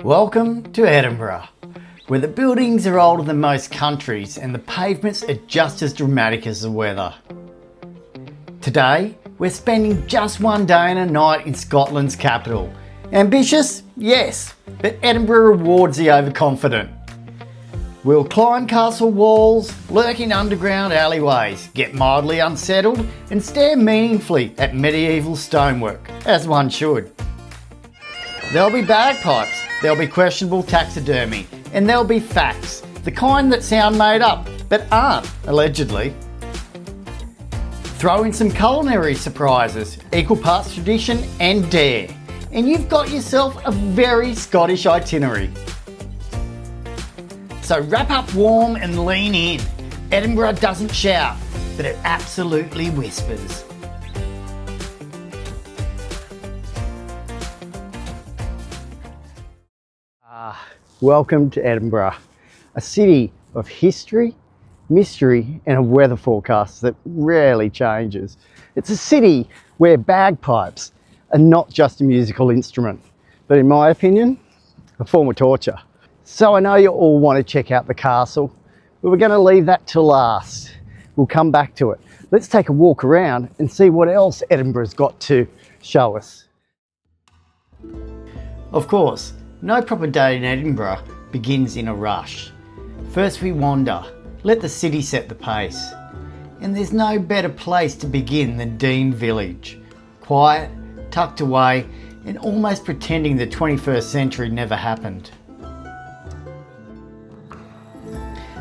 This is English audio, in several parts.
Welcome to Edinburgh, where the buildings are older than most countries and the pavements are just as dramatic as the weather. Today, we're spending just one day and a night in Scotland's capital. Ambitious? Yes, but Edinburgh rewards the overconfident. We'll climb castle walls, lurk in underground alleyways, get mildly unsettled and stare meaningfully at medieval stonework, as one should. There'll be bagpipes, there'll be questionable taxidermy, and there'll be facts, the kind that sound made up, but aren't, allegedly. Throw in some culinary surprises, equal parts tradition and dare, and you've got yourself a very Scottish itinerary. So wrap up warm and lean in. Edinburgh doesn't shout, but it absolutely whispers. Welcome to Edinburgh, a city of history, mystery and a weather forecast that rarely changes. It's a city where bagpipes are not just a musical instrument, but in my opinion, a form of torture. So I know you all want to check out the castle, but we're going to leave that till last. We'll come back to it. Let's take a walk around and see what else Edinburgh's got to show us. Of course, no proper day in Edinburgh begins in a rush. First we wander, let the city set the pace. And there's no better place to begin than Dean Village. Quiet, tucked away, and almost pretending the 21st century never happened.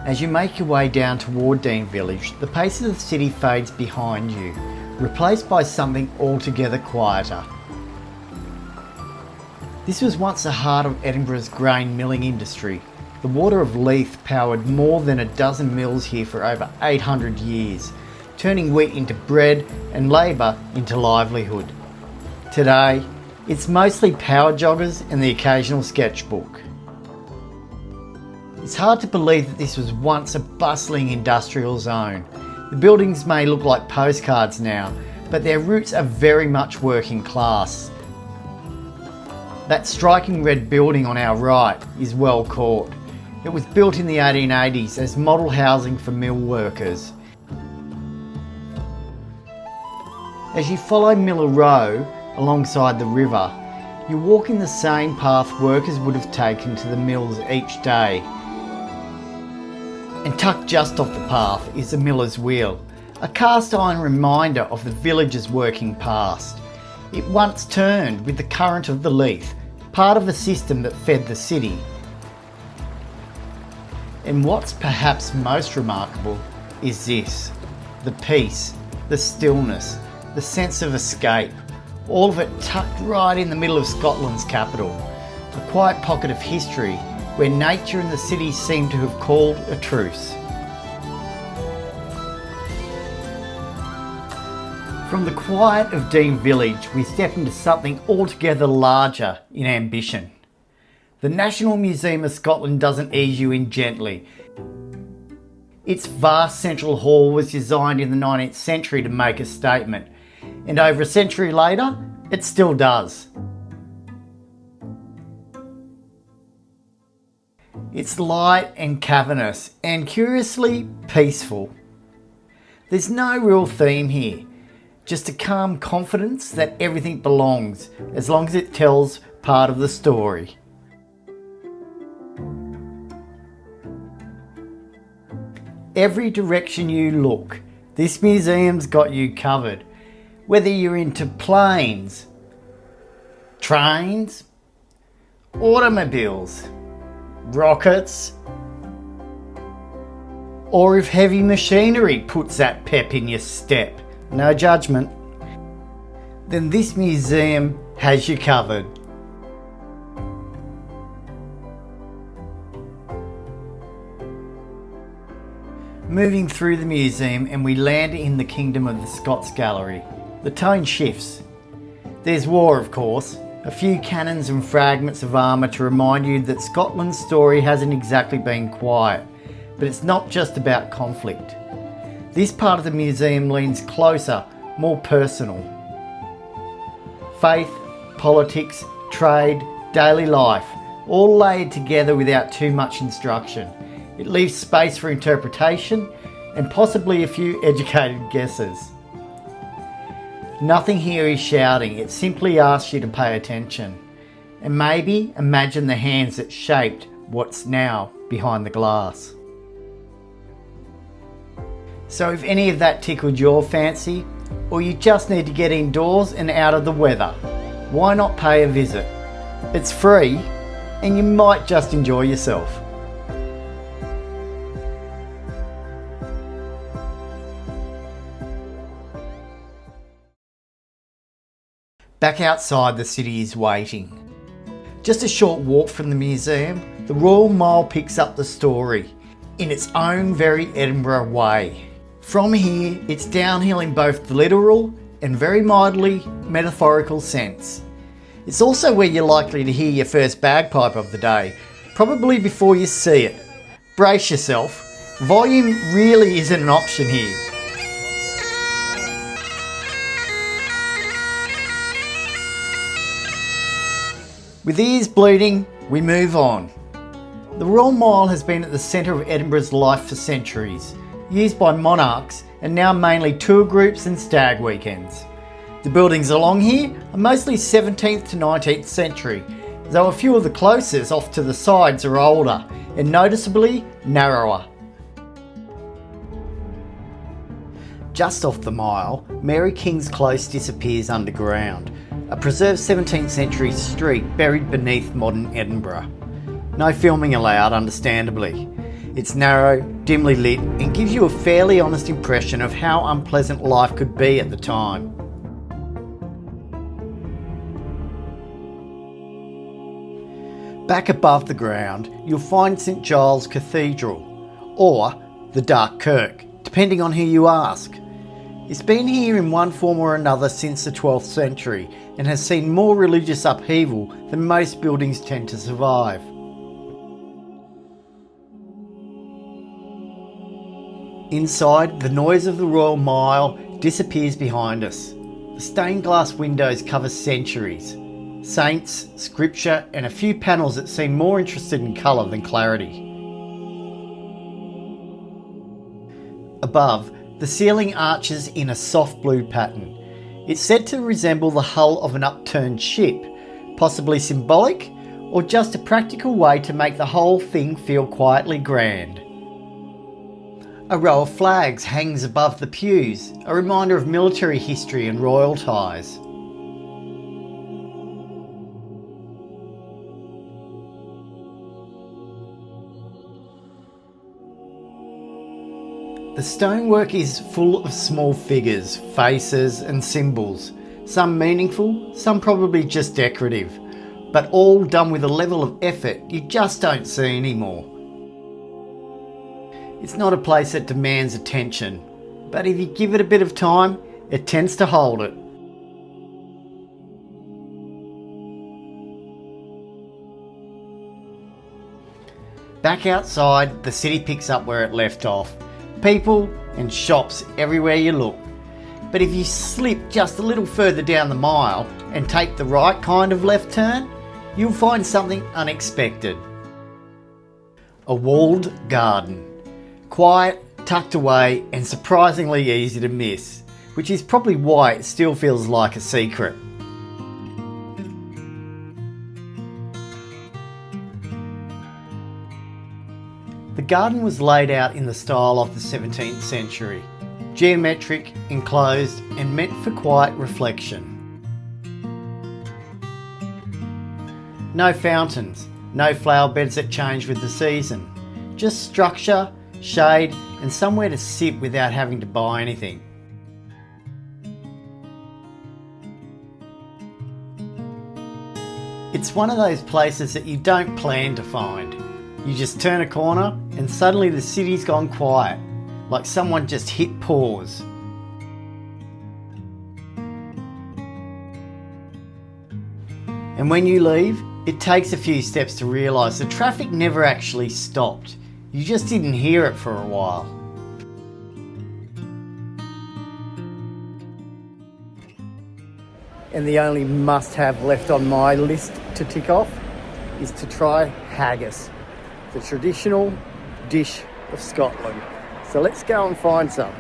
As you make your way down toward Dean Village, the pace of the city fades behind you, replaced by something altogether quieter. This was once the heart of Edinburgh's grain milling industry. The water of Leith powered more than a dozen mills here for over 800 years, turning wheat into bread and labour into livelihood. Today, it's mostly power joggers and the occasional sketchbook. It's hard to believe that this was once a bustling industrial zone. The buildings may look like postcards now, but their roots are very much working class. That striking red building on our right is well caught. It was built in the 1880s as model housing for mill workers. As you follow Miller Row alongside the river, you walk in the same path workers would have taken to the mills each day. And tucked just off the path is the miller's wheel, a cast iron reminder of the village's working past. It once turned with the current of the Leith, part of a system that fed the city. And what's perhaps most remarkable is this: the peace, the stillness, the sense of escape, all of it tucked right in the middle of Scotland's capital, a quiet pocket of history where nature and the city seem to have called a truce. From the quiet of Dean Village, we step into something altogether larger in ambition. The National Museum of Scotland doesn't ease you in gently. Its vast central hall was designed in the 19th century to make a statement, and over a century later, it still does. It's light and cavernous and curiously peaceful. There's no real theme here, just a calm confidence that everything belongs as long as it tells part of the story. Every direction you look, this museum's got you covered. Whether you're into planes, trains, automobiles, rockets, or if heavy machinery puts that pep in your step, no judgment, then this museum has you covered. Moving through the museum and we land in the kingdom of the Scots Gallery. The tone shifts. There's war, of course, a few cannons and fragments of armour to remind you that Scotland's story hasn't exactly been quiet, but it's not just about conflict. This part of the museum leans closer, more personal. Faith, politics, trade, daily life, all layered together without too much instruction. It leaves space for interpretation and possibly a few educated guesses. Nothing here is shouting, it simply asks you to pay attention. And maybe imagine the hands that shaped what's now behind the glass. So if any of that tickled your fancy, or you just need to get indoors and out of the weather, why not pay a visit? It's free and you might just enjoy yourself. Back outside, the city is waiting. Just a short walk from the museum, the Royal Mile picks up the story in its own very Edinburgh way. From here, it's downhill in both the literal and very mildly metaphorical sense. It's also where you're likely to hear your first bagpipe of the day, probably before you see it. Brace yourself, volume really isn't an option here. With ears bleeding, we move on. The Royal Mile has been at the centre of Edinburgh's life for centuries, used by monarchs and now mainly tour groups and stag weekends. The buildings along here are mostly 17th to 19th century, though a few of the closest off to the sides are older and noticeably narrower. Just off the mile, Mary King's Close disappears underground, a preserved 17th century street buried beneath modern Edinburgh. No filming allowed, understandably. It's narrow, dimly lit, and gives you a fairly honest impression of how unpleasant life could be at the time. Back above the ground, you'll find St Giles Cathedral, or the Dark Kirk, depending on who you ask. It's been here in one form or another since the 12th century and has seen more religious upheaval than most buildings tend to survive. Inside, the noise of the Royal Mile disappears behind us. The stained glass windows cover centuries, saints, scripture, and a few panels that seem more interested in colour than clarity. Above, the ceiling arches in a soft blue pattern. It's said to resemble the hull of an upturned ship, possibly symbolic or just a practical way to make the whole thing feel quietly grand. A row of flags hangs above the pews, a reminder of military history and royal ties. The stonework is full of small figures, faces and symbols, some meaningful, some probably just decorative, but all done with a level of effort you just don't see anymore. It's not a place that demands attention, but if you give it a bit of time, it tends to hold it. Back outside, the city picks up where it left off. People and shops everywhere you look. But if you slip just a little further down the mile and take the right kind of left turn, you'll find something unexpected. A walled garden. Quiet, tucked away and surprisingly easy to miss, which is probably why it still feels like a secret. The garden was laid out in the style of the 17th century, geometric, enclosed and meant for quiet reflection. No fountains, no flower beds that change with the season, just structure, shade and somewhere to sit without having to buy anything. It's one of those places that you don't plan to find. You just turn a corner and suddenly the city's gone quiet, like someone just hit pause. And when you leave, it takes a few steps to realise the traffic never actually stopped. You just didn't hear it for a while. And the only must-have left on my list to tick off is to try haggis, the traditional dish of Scotland. So let's go and find some.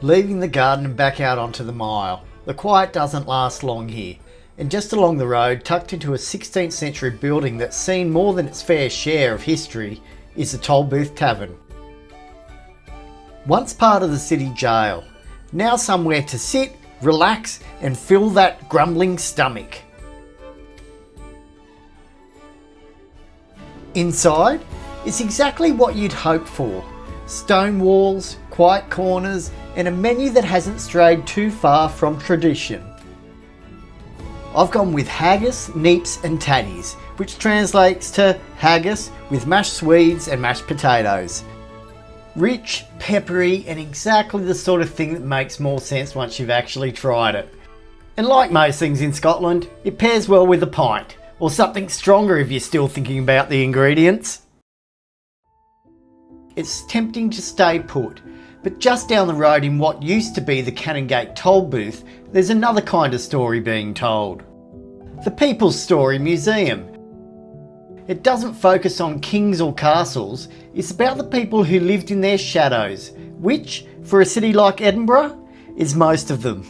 Leaving the garden and back out onto the mile. The quiet doesn't last long here, and just along the road, tucked into a 16th century building that's seen more than its fair share of history, is the Tolbooth Tavern. Once part of the city jail, now somewhere to sit, relax and fill that grumbling stomach. Inside, it's exactly what you'd hope for. Stone walls, quiet corners and a menu that hasn't strayed too far from tradition. I've gone with haggis, neeps and tatties, which translates to haggis with mashed swedes and mashed potatoes. Rich, peppery and exactly the sort of thing that makes more sense once you've actually tried it. And like most things in Scotland, it pairs well with a pint, or something stronger if you're still thinking about the ingredients. It's tempting to stay put, but just down the road in what used to be the Canongate toll booth, there's another kind of story being told. The People's Story Museum. It doesn't focus on kings or castles, it's about the people who lived in their shadows, which, for a city like Edinburgh, is most of them.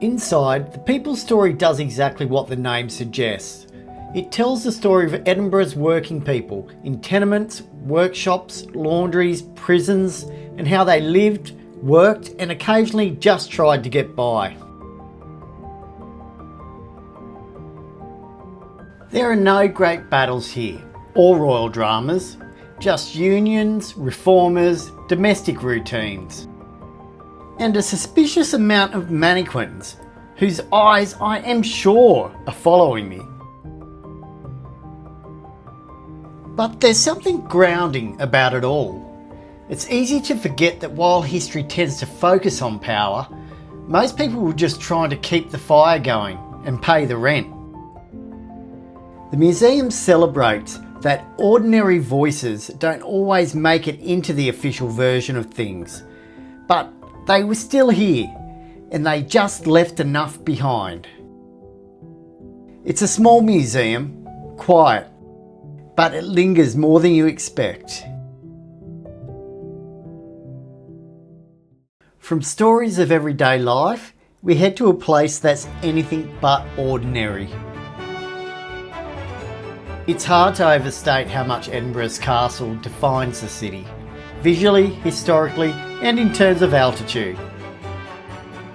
Inside, the People's Story does exactly what the name suggests. It tells the story of Edinburgh's working people in tenements, workshops, laundries, prisons, and how they lived, worked, and occasionally just tried to get by. There are no great battles here, or royal dramas, just unions, reformers, domestic routines. And a suspicious amount of mannequins, whose eyes I am sure are following me. But there's something grounding about it all. It's easy to forget that while history tends to focus on power, most people were just trying to keep the fire going and pay the rent. The museum celebrates that ordinary voices don't always make it into the official version of things, but they were still here and they just left enough behind. It's a small museum, quiet, but it lingers more than you expect. From stories of everyday life, we head to a place that's anything but ordinary. It's hard to overstate how much Edinburgh's castle defines the city, visually, historically, and in terms of altitude.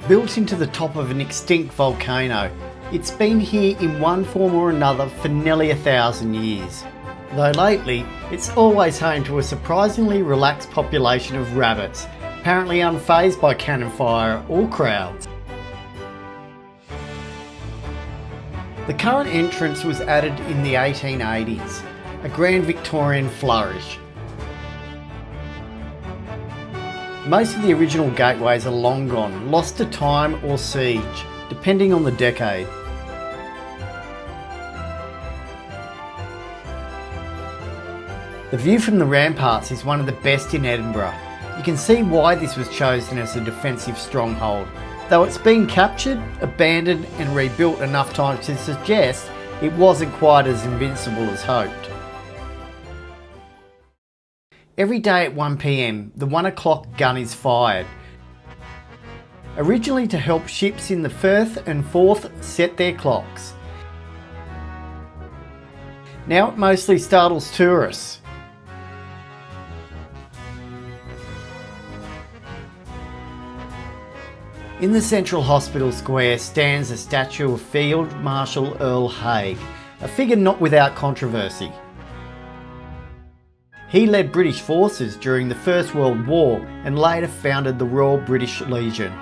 Built into the top of an extinct volcano, it's been here in one form or another for nearly 1,000 years. Though lately, it's always home to a surprisingly relaxed population of rabbits, apparently unfazed by cannon fire or crowds. The current entrance was added in the 1880s, a grand Victorian flourish. Most of the original gateways are long gone, lost to time or siege, depending on the decade. The view from the ramparts is one of the best in Edinburgh. You can see why this was chosen as a defensive stronghold, though it's been captured, abandoned and rebuilt enough times to suggest it wasn't quite as invincible as hoped. Every day at 1 PM, the 1 o'clock gun is fired. Originally to help ships in the Firth and Forth set their clocks. Now it mostly startles tourists. In the central hospital square stands a statue of Field Marshal Earl Haig, a figure not without controversy. He led British forces during the First World War and later founded the Royal British Legion.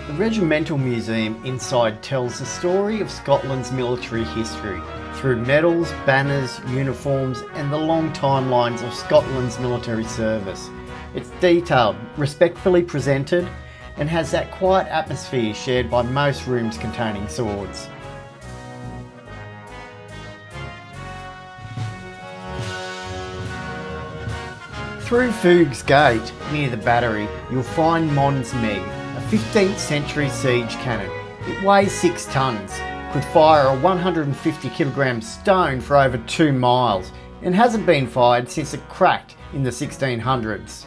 The Regimental Museum inside tells the story of Scotland's military history through medals, banners, uniforms and the long timelines of Scotland's military service. It's detailed, respectfully presented and has that quiet atmosphere shared by most rooms containing swords. Through Fugue's Gate, near the Battery, you'll find Mons Meg, a 15th century siege cannon. It weighs 6 tonnes, could fire a 150 kilogram stone for over 2 miles, and hasn't been fired since it cracked in the 1600s.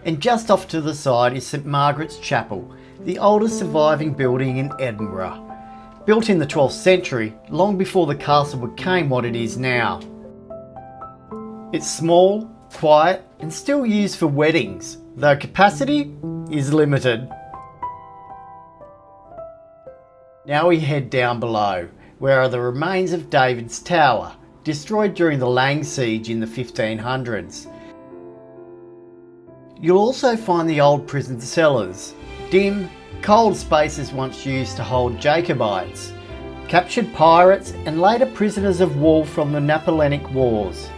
And just off to the side is St Margaret's Chapel, the oldest surviving building in Edinburgh. Built in the 12th century, long before the castle became what it is now. It's small, quiet, and still used for weddings, though capacity is limited. Now we head down below, where are the remains of David's Tower, destroyed during the Lang siege in the 1500s. You'll also find the old prison cellars, dim, cold spaces once used to hold Jacobites, captured pirates and later prisoners of war from the Napoleonic Wars.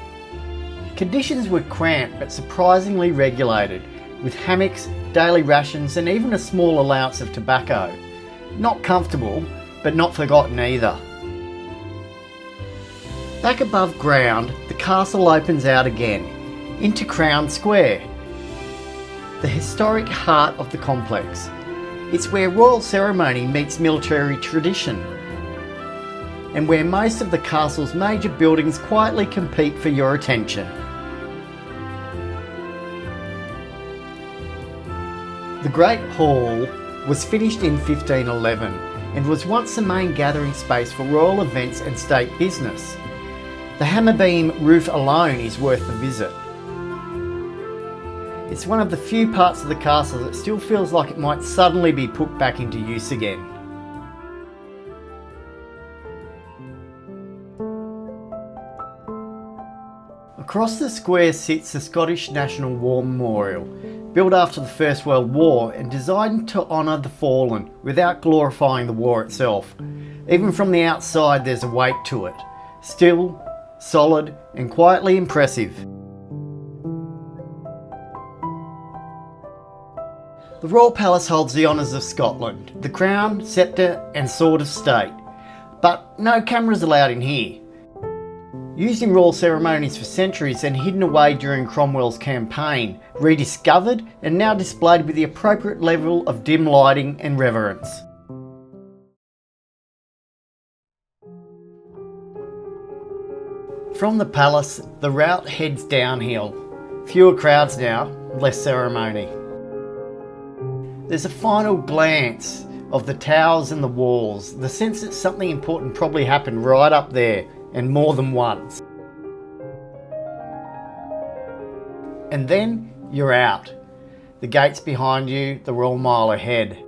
Conditions were cramped but surprisingly regulated, with hammocks, daily rations and even a small allowance of tobacco. Not comfortable, but not forgotten either. Back above ground, the castle opens out again, into Crown Square, the historic heart of the complex. It's where royal ceremony meets military tradition, and where most of the castle's major buildings quietly compete for your attention. The Great Hall was finished in 1511 and was once the main gathering space for royal events and state business. The hammer beam roof alone is worth the visit. It's one of the few parts of the castle that still feels like it might suddenly be put back into use again. Across the square sits the Scottish National War Memorial, built after the First World War and designed to honour the fallen without glorifying the war itself. Even from the outside there's a weight to it. Still, solid and quietly impressive. The Royal Palace holds the honours of Scotland, the crown, sceptre and sword of state. But no cameras allowed in here. Used in royal ceremonies for centuries and hidden away during Cromwell's campaign, rediscovered and now displayed with the appropriate level of dim lighting and reverence. From the palace, the route heads downhill. Fewer crowds now, less ceremony. There's a final glance of the towers and the walls, the sense that something important probably happened right up there, and more than once. And then you're out. The gates behind you, the Royal Mile ahead.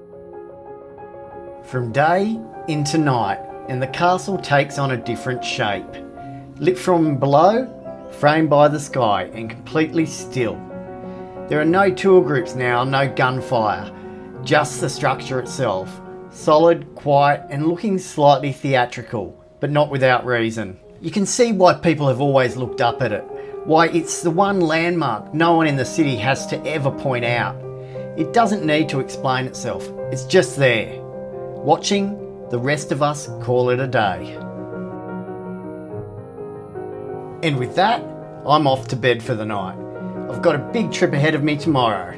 From day into night, and the castle takes on a different shape. Lit from below, framed by the sky, and completely still. There are no tour groups now, no gunfire. Just the structure itself, solid, quiet and looking slightly theatrical, but not without reason. You can see why people have always looked up at it, why it's the one landmark no one in the city has to ever point out. It doesn't need to explain itself, it's just there. Watching, the rest of us call it a day. And with that, I'm off to bed for the night. I've got a big trip ahead of me tomorrow.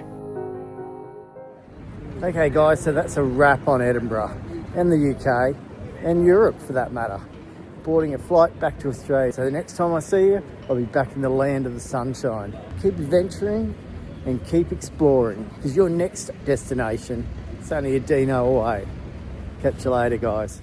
Okay guys, so that's a wrap on Edinburgh and the UK and Europe for that matter. Boarding a flight back to Australia. So the next time I see you, I'll be back in the land of the sunshine. Keep adventuring and keep exploring, because your next destination is only a dino away. Catch you later guys.